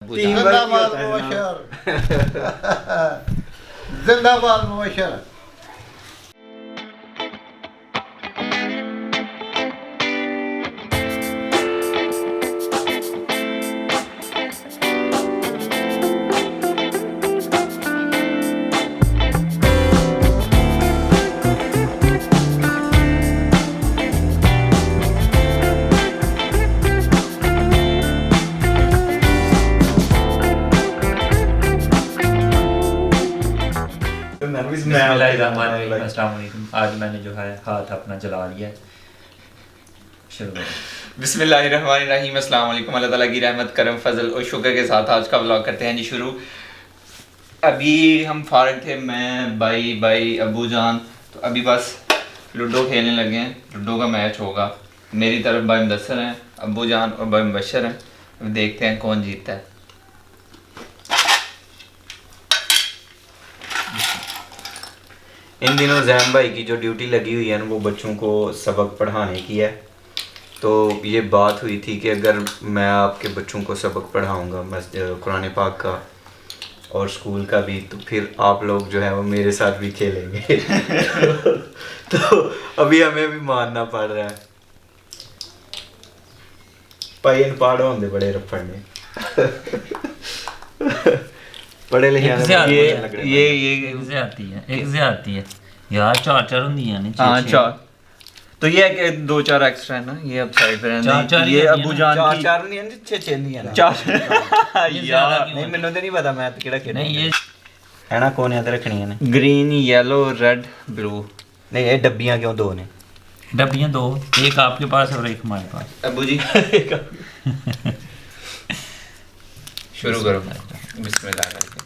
जिंदाबाद मुबशर जिंदाबाद मुबशर। आज मैंने जो है हाथ अपना जला लिया। शुरू करें। बिस्मिल्लाहिर्रहमानिर्रहीम। अस्सलाम वालेकुम। अल्लाह ताला की रहमत करम फजल और शुक्र के साथ आज का व्लॉग करते हैं जी शुरू। अभी हम फारिग थे, मैं भाई अबू जान, तो अभी बस लूडो खेलने लगे हैं। लूडो का मैच होगा। मेरी तरफ भाई मुदस्सर हैं, अबू जान और भाई मुबशर हैं। अभी देखते हैं कौन जीतता है। इन दिनों जैन भाई की जो ड्यूटी लगी हुई है ना, वो बच्चों को सबक पढ़ाने की है। तो ये बात हुई थी कि अगर मैं आपके बच्चों को सबक पढ़ाऊँगा कुरान पाक का और स्कूल का भी, तो फिर आप लोग जो है वो मेरे साथ भी खेलेंगे। तो अभी हमें भी मानना पड़ रहा है। भाई इन पहाड़ होंगे बड़े रफड़ने। पढ़े लिखे ये आती है यार, चार होंगी नहीं। हाँ चार, तो ये है कि 2-4 एक्स्ट्रा है ना, ये अब साइड पे है। ये अबू जान की 4 नहीं है, 6 नहीं है ना। 4 यार नहीं, मैंने तो नहीं पता मैं तो केड़ा खेलना नहीं। ये है ना, कौन है तो रखनी है ना, ग्रीन येलो रेड ब्लू। नहीं ये डब्बियां क्यों 2 ने? डब्बियां 2, एक आपके पास और एक हमारे पास। अबू जी शुरू करो बिस्मिल्लाह करके।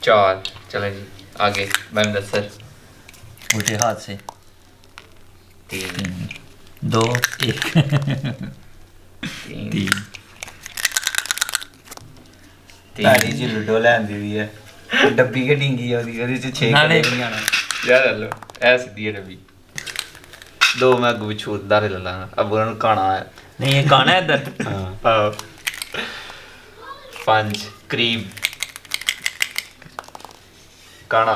4 चलें जी आगे। भाई मुदस्सर उल्टे हाथ से 3 2 1 3 ताड़ी जी लूडो लैंदी हुई है, डब्बी के ढींगी है ਉਹਦੀ ਚ 6 नाले नहीं आना यार लो ऐसे दिए डब्बी 2 मैं अगू छूतदार ले लांगा। अब उन्होंने काना है नहीं, ये काना है इधर। हाँ 5 करीब काना।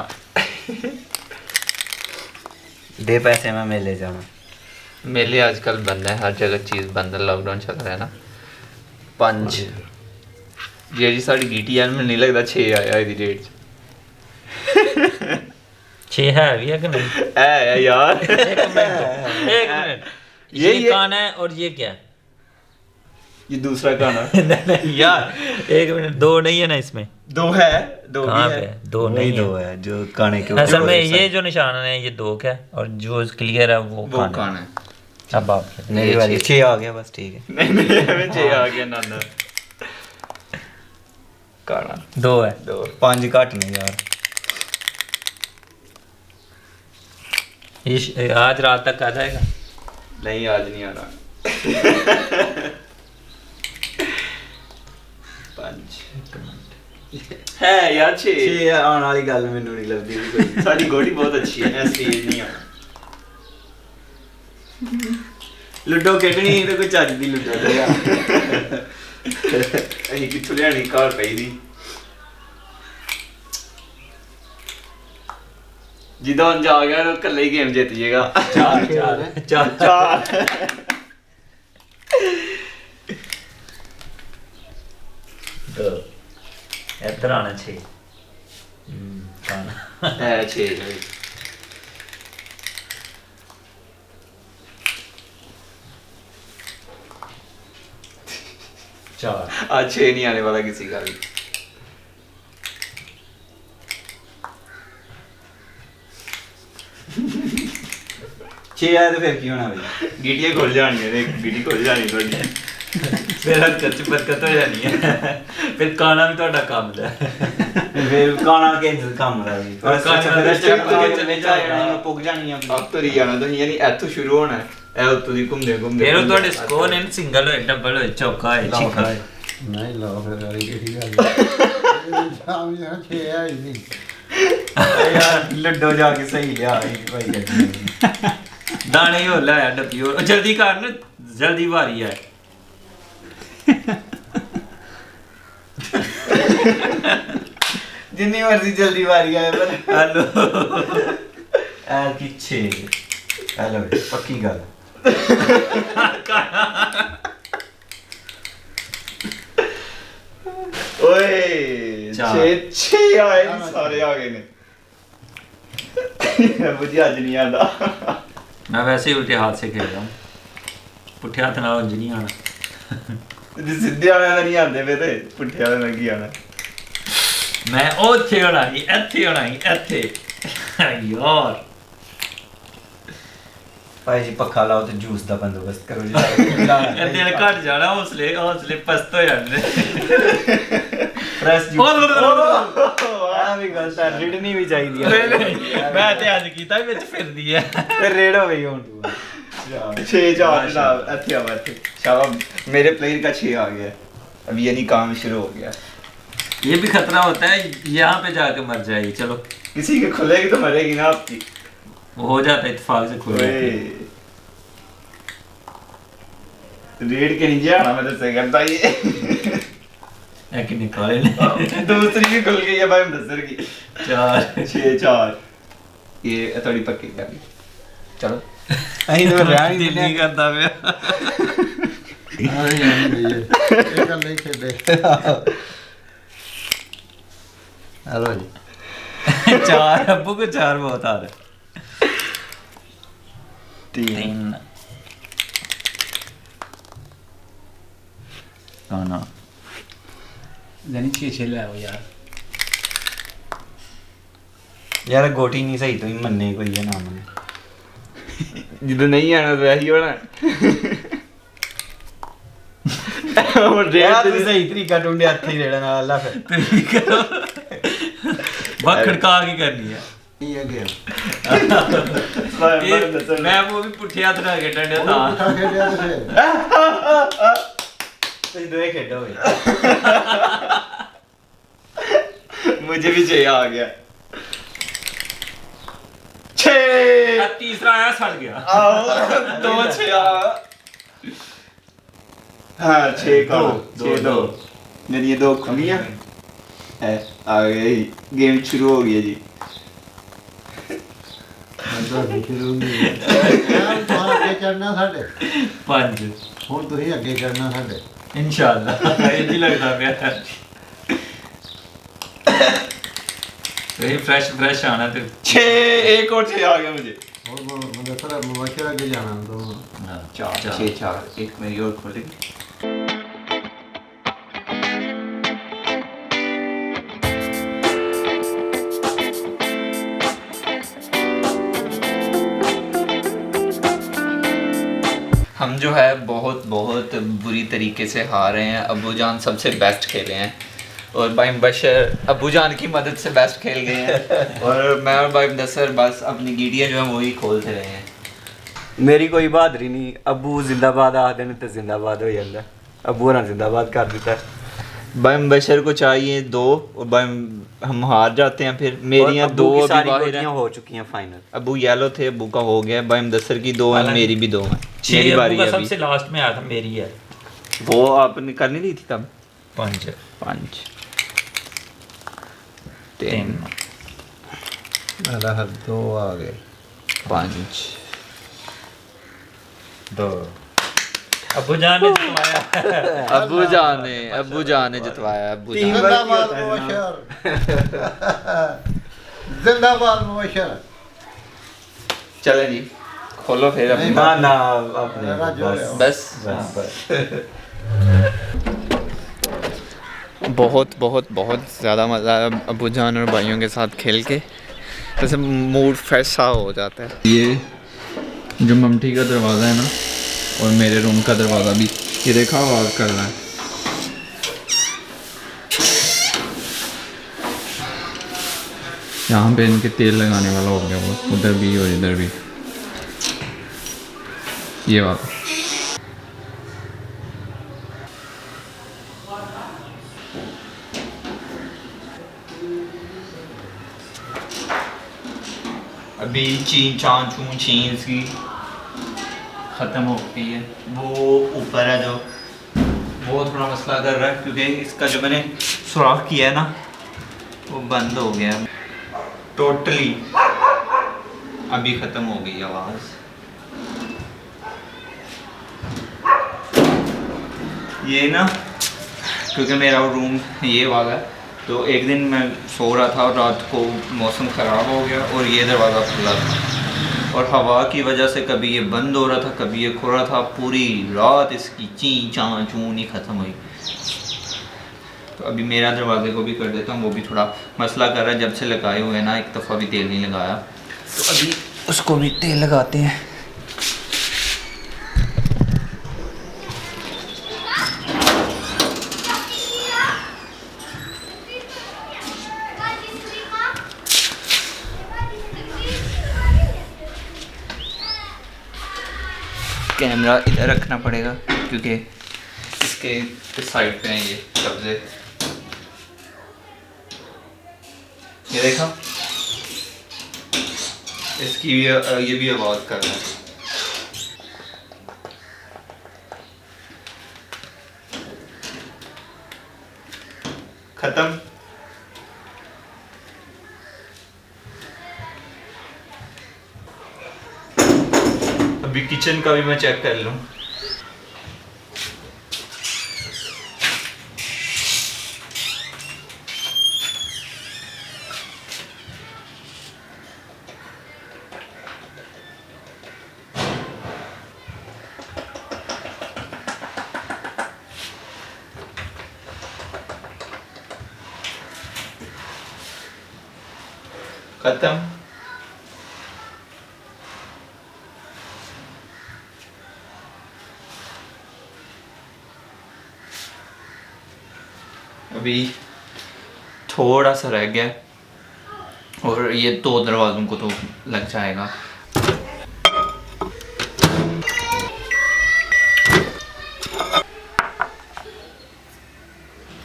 दे पैसे मैं मेले जाना। मेले आजकल बंद है, हर जगह चीज़ बंद है, लॉकडाउन चल रहा है ना। 5 ये जी साड़ी गीटी है, मैंने नहीं लगता 6 आया इदी डेट 6 है भी है कि नहीं? है यार। एक मिनट ये काना है और ये क्या है? ये दूसरा गाना नहीं यार, एक मिनट, 2 नहीं है ना इसमें? 2 है, 2 कहाँ भी पे है। 2 नहीं है? 2 है जो काने के असल में ये जो निशान है ये 2 का है और जो क्लियर है वो वो काना है। अब आप मेरी वाली 6 आ गया बस, ठीक है। नहीं नहीं हमें 6 आ गया नाना। काना 2 है। 2 5 घट नहीं यार। आज रात तक आ जाएगा? नहीं आज नहीं आना। 5 है यार 6 आने वाली गल मैनू नहीं लगदी भी कोई। साडी गोडी बहुत अच्छी है, ऐसे नहीं आना। लूडो खेडनी तो कोई चज दी लूडो दे यार। ਅਸੀਂ ਕਿੱਥੋਂ ਲਿਆਣੀ ਘਰ ਪਈ ਦੀ। ਜਿੱਦਾਂ ਜਾ ਗਿਆ ਉਹ ਇਕੱਲੇ ਹੀ ਗੇਮ ਜਿੱਤ ਜਾਏਗਾ। 4 इधर आना 6 काना है 6 4 आज 6 नहीं आने वाला किसी का भी। छे आए तो फिर की होना भाई? गीटियां खुल जानी है, गीटी खुल जानी थोड़ी। फिर हरकत च बरकत हो जानी है। फिर काना भी ਤੁਹਾਡਾ ਕੰਮ ਦਾ। फिर काना के काम दा भी और काना फिर दे स्टेप चक्कर के चले जाना पुग जानी है। अब तो नहीं आना, तो यानी ऐथों शुरू होना है, ऐ उत्तों ਦੀ ਘੁੰਮਦੇ ਘੁੰਮਦੇ। ਫਿਰ ਉਹ ਤੁਹਾਡੇ ਸਕੋਰ ਨੇ ਸਿੰਗਲ ਹੋਏ, ਡਬਲ ਹੋਏ, ਚੌਕਾ ਹੋਏ, ਛਿੱਕਾ ਹੋਏ। नहीं लो फिर वाली की गल शाम यहाँ 6 आई नहीं यार लड्डो जाके सही लिया भाई कहते दाने ही हो लाया डब्बी और जल्दी कर ना, जल्दी वारी है। जिन्नी मर्जी जल्दी बारी आए पर हेलो ऐ किच्छे हेलो पक्की गल ओए चार। छे आए जी, सारे आ गए ने मुझे आज नहीं आता। मैं वैसे ही उल्टे हाथ से खेल रहा हूँ पुठे हाथ नाल उंज नहीं आना जे सीधे वाले का नहीं आते पे ते पुट्ठे वाले का की आना। मैं ਉੱਥੇ ਹੋਣਾ ਸੀ ਇੱਥੇ ਹੋਣਾ ਸੀ ਇੱਥੇ यार भाई जी पक्का लाओ तो जूस का बंदोबस्त करो जी ਇਹ ਦਿਲ ਘਟ ਜਾਣਾ ਹੌਸਲੇ ਪਸਤ ਹੋ ਜਾਂਦੇ फ्रेश जूस आ भी गलत है रिडनी भी चाहिए ਮੈਂ ਤੇ ਅੱਜ ਕੀਤਾ ਵਿੱਚ ਫਿਰਦੀ ਹੈ फिर रेड हो गई हूं 6-4 जनाब अच्छे आवा थे शाबाश मेरे प्लेयर का 6 आ गया अब यानी काम शुरू हो गया। ये भी खतरा होता है यहाँ पे जाके मर जाएगी चलो किसी के खुलेगी तो मरेगी ना आपकी। वो हो जाता है इत्तेफाक से खुल जाती है। रेड के नीचे आना मैं तो सही करता ये कि निकाले नहीं दूसरी भी खुल गई है भाई मुदस्सिर की 4 6-4 ये थोड़ी पक्की कर ली चलो अहीं तो रहन ही दिल नहीं करता मैं अरे यार ये कल नहीं खेले हेलो जी 4 अब्बू को 4 बहुत आ रहा है 3 गाना यानी 6 ले आओ यार यार गोटी नहीं सही तो ही मन्ने कोई है ना मन्ने जिधर नहीं आना तो यही होना और यार रेड तू सही तरीका ढूंढे हाथ ही रेड़ा ना अल्लाह फिर बहुत खड़का के करनी है ये गेम मैं वो भी पुठे हाथ ना के डंडे था उठा खेलिया तो फिर तो दो खेडो भाई मुझे भी 6 आ गया 6 तीसरा आया सड़ गया आओ 2 6 हाँ 6 का 6-2 मेरी ये 2 खुलियां है आ गई गेम शुरू हो गई है जी। शुरू नहीं यार तुम्हारा ਅੱਗੇ ਚੜਨਾ ਸਾਡੇ 5 ਹੁਣ ਤੁਸੀਂ ਅੱਗੇ ਚੜਨਾ ਸਾਡੇ इंशाल्लाह ये जी लगता है तो फ्रेश आना तो 6 एक और 6 आ गया मुझे और मतलब सर मुबशर आगे जाना तो 6-4 एक मेरी और खुलेगी। हम जो है बहुत बहुत बुरी तरीके से हार रहे हैं। अबू जान सबसे बेस्ट खेले हैं और भाई बशर अबू जान की मदद से बेस्ट खेल गए हैं और मैं और भाई मुदस्सिर बस अपनी गीडियाँ जो है वही खोलते रहे हैं। मेरी कोई बहादरी नहीं अबू जिंदाबाद आ देने तो जिंदाबाद हो जाता अबू ना जिंदाबाद कर देता भाई मुबशर को चाहिए 2 और भाई हम हार जाते हैं फिर मेरी 2 अभी बाहर हैं। हो चुकी हैं फाइनल अबू येलो थे अबू का हो गया भाई मुदस्सिर की 2 है मेरी भी 2 है। 6 मेरी बारी है अभी सबसे लास्ट में आया था मेरी है वो आपने करनी दी थी तब 5 5 3 अल्लाह 2 आ गए 5 2 अबू जान ने जितवाया अबू जान ने जितवाया अबू जान। जिंदाबाद मुबशर जिंदाबाद मुबशर चले जी खोलो फिर अपनी नहीं, ना ना अपने राजू बस बस बस बहुत बहुत बहुत ज़्यादा मज़ा आया अबू जान और भाइयों के साथ खेल के जैसे मूड फ्रेश सा हो जाता है। ये जो ममटी का दरवाज़ा है ना और मेरे रूम का दरवाज़ा भी ये देखा आवाज़ कर रहा है। यहाँ पे इनके तेल लगाने वाला हो गया वो उधर भी और इधर भी ये वाला। अभी चीन चान चून चीन की खत्म हो गई है वो ऊपर है जो वो थोड़ा मसला कर रहा है क्योंकि इसका जो मैंने सुराख किया है ना वो बंद हो गया टोटली। अभी ख़त्म हो गई आवाज़। ये ना क्योंकि मेरा रूम ये वाला है, तो एक दिन मैं सो रहा था और रात को मौसम ख़राब हो गया और ये दरवाज़ा खुला था और हवा की वजह से कभी ये बंद हो रहा था कभी ये खुल रहा था। पूरी रात इसकी ची चाँ चूँ नहीं ख़त्म हुई। तो अभी मेरा दरवाजे को भी कर देता हूँ, वो भी थोड़ा मसला कर रहा है। जब से लगाए हुए हैं ना एक दफ़ा भी तेल नहीं लगाया, तो अभी उसको भी तेल लगाते हैं। कैमरा इधर रखना पड़ेगा क्योंकि इसके इस साइड पे हैं ये कब्जे। ये देखा, इसकी भी ये भी आवाज़ कर रहा है। खत्म। अभी किचन का भी मैं चेक कर लूँ। खत्म। अभी थोड़ा सा रह गया और ये 2 दरवाज़ों को तो लग जाएगा।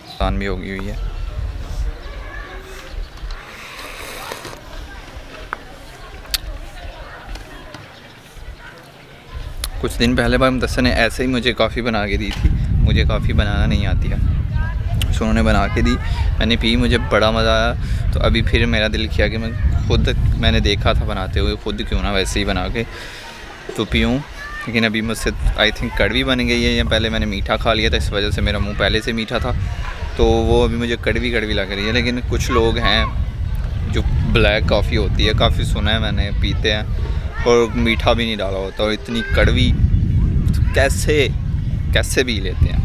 आसान भी होगी हुई है। कुछ दिन पहले बार मुदस्सर ने ऐसे ही मुझे कॉफ़ी बना के दी थी। मुझे कॉफ़ी बनाना नहीं आती है, सो उन्होंने बना के दी, मैंने पी, मुझे बड़ा मज़ा आया। तो अभी फिर मेरा दिल किया कि मैं खुद, मैंने देखा था बनाते हुए, खुद क्यों ना वैसे ही बना के तो पीऊँ। लेकिन अभी मुझसे आई थिंक कड़वी बन गई है, या पहले मैंने मीठा खा लिया था, इस वजह से मेरा मुँह पहले से मीठा था, तो वो अभी मुझे कड़वी कड़वी लग रही है। लेकिन कुछ लोग हैं जो ब्लैक कॉफ़ी होती है, काफ़ी सुना है मैंने, पीते हैं और मीठा भी नहीं डाला होता और इतनी कड़वी तो कैसे पी लेते हैं।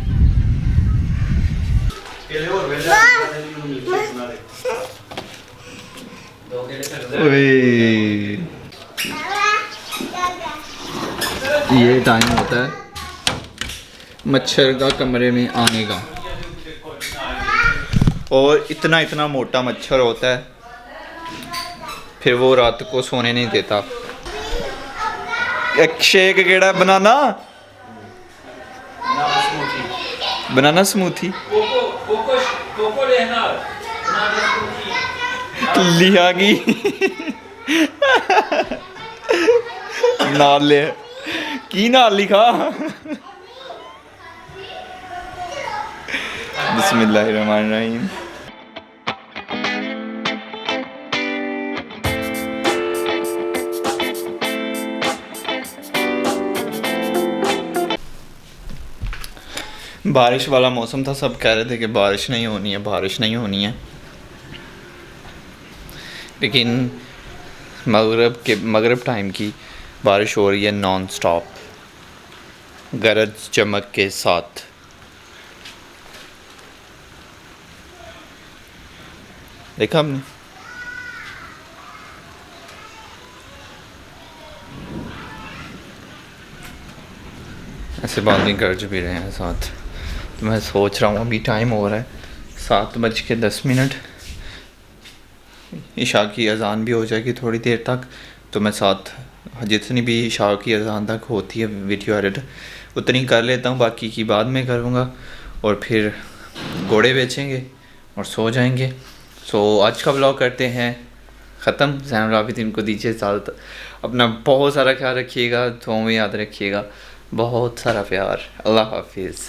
ये टाइम होता है मच्छर का कमरे में आने का, और इतना इतना मोटा मच्छर होता है, फिर वो रात को सोने नहीं देता। एक शेक केड़ा बनाना स्मूथी लिया की नाल ले की नाल लिखा बिस्मिल्लाहिर्रहमानिर्रहीम। बारिश वाला मौसम था, सब कह रहे थे कि बारिश नहीं होनी है, बारिश नहीं होनी है, लेकिन मगरिब टाइम की बारिश हो रही है नॉन स्टॉप, गरज चमक के साथ। देखा आपने? ऐसे बातें गरज भी रहे हैं साथ। तो मैं सोच रहा हूँ, अभी टाइम हो रहा है 7:10, इशा की अज़ान भी हो जाएगी थोड़ी देर तक, तो मैं साथ जितनी भी इशा की अज़ान तक होती है वीडियो एडिट उतनी कर लेता हूँ, बाकी की बाद में करूँगा और फिर घोड़े बेचेंगे और सो जाएंगे। सो आज का व्लॉग करते हैं ख़त्म। ज़ैनुल आबिदीन को दीजिए इजाज़त। अपना बहुत सारा ख्याल रखिएगा, दुआओं में याद रखिएगा, बहुत सारा प्यार। अल्लाह हाफिज़।